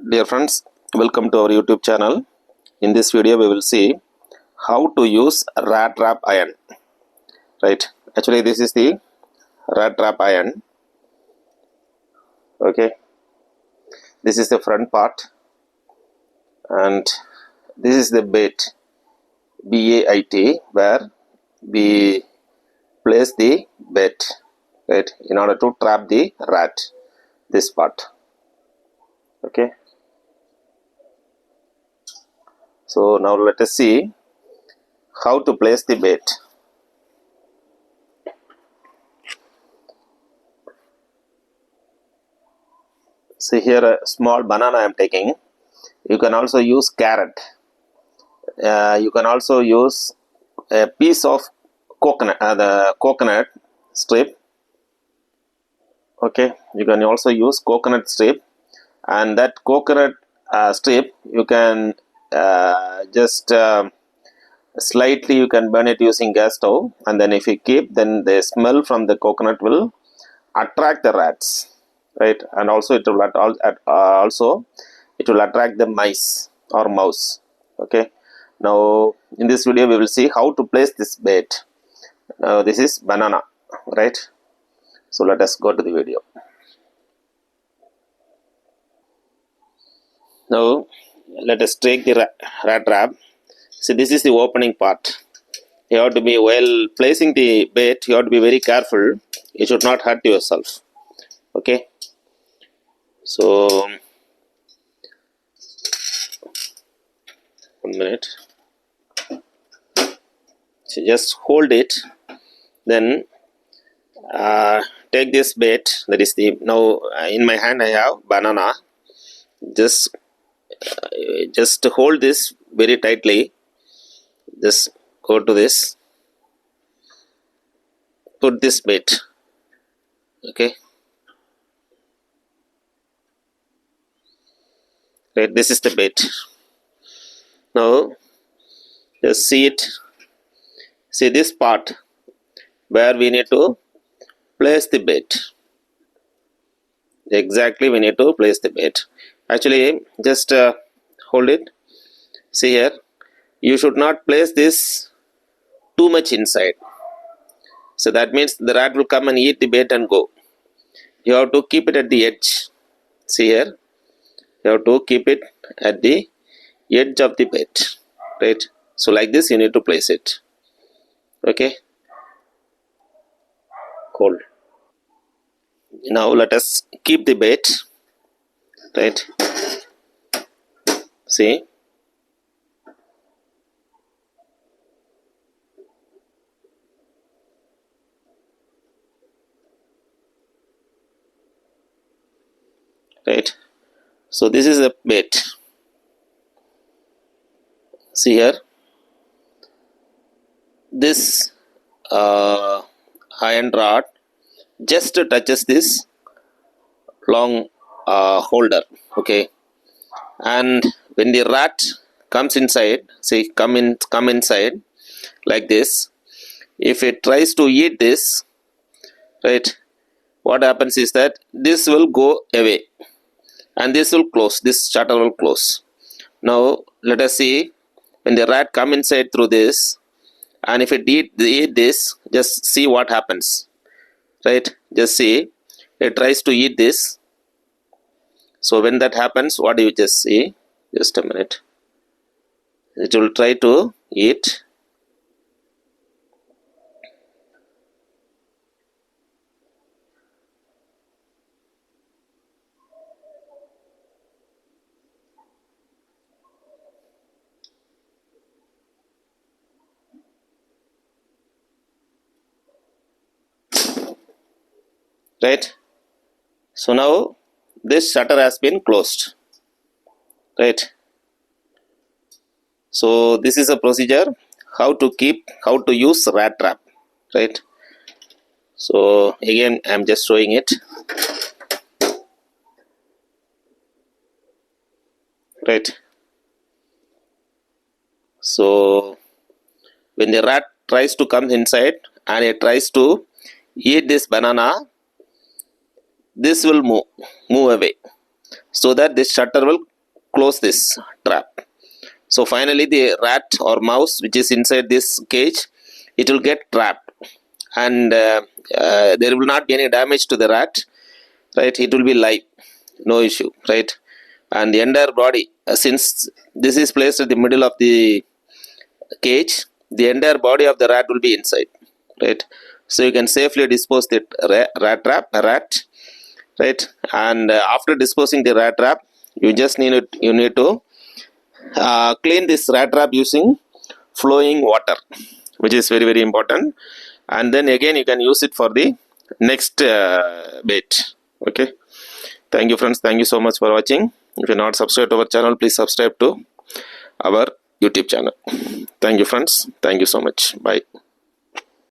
Dear friends, welcome to our YouTube channel. In this video, we will see how to use rat trap iron. Right? Actually, this is the rat trap iron. Okay. This is the front part, and this is the bait, BAIT, where we place the bait, right, in order to trap the rat. This part. Okay. So now let us see how to place the bait. See here, a small banana I am taking. You can also use carrot. You can also use a piece of coconut, the coconut strip. Okay, you can also use coconut strip, and that coconut strip you can just slightly you can burn it using gas stove, and then if you keep, then the smell from the coconut will attract the rats, right? And also it will attract the mice or mouse. Okay, now in this video we will see how to place this bait. Now this is banana, right? So let us go to the video. Now let us take the rat trap. See, this is the opening part. You have to be, while placing the bait, you have to be very careful. You should not hurt yourself. Okay. So 1 minute. So just hold it. Then take this bait. That is the, now in my hand I have banana. Just hold this very tightly. Just go to this. Put this bait. Okay. Right. This is the bait. Now just see it. See this part where we need to place the bait. Exactly, we need to place the bait. Actually, just hold it. See here, you should not place this too much inside. So that means the rat will come and eat the bait and go. You have to keep it at the edge. See here, you have to keep it at the edge of the bait, right? So like this you need to place it. Okay, hold. Now let us keep the bait, right? See, right? So this is a bait. See here, this iron rod just touches this long holder. Okay, and when the rat comes inside, see, come inside like this. If it tries to eat this, right, what happens is that this will go away and this will close, this shutter will close. Now let us see, when the rat come inside through this, and if it eat this, just see what happens, right? Just see, it tries to eat this. So when that happens, what do you just see? Just a minute. It will try to eat. Right? So now this shutter has been closed. Right? So this is a procedure how to use rat trap. Right? So again I am just showing it. Right? So when the rat tries to come inside and it tries to eat this banana, this will move away. so that this shutter will close this trap. So finally the rat or mouse which is inside this cage, it will get trapped, and there will not be any damage to the rat, right? It will be live, no issue, right? And the entire body, since this is placed at the middle of the cage, the entire body of the rat will be inside, right? So you can safely dispose the rat, right? And after disposing the rat trap, you just need to clean this rat trap using flowing water, which is very, very important. And then again you can use it for the next bait. Okay, thank you friends, thank you so much for watching. If you're not subscribed to our channel, please subscribe to our YouTube channel. Thank you friends, thank you so much. Bye.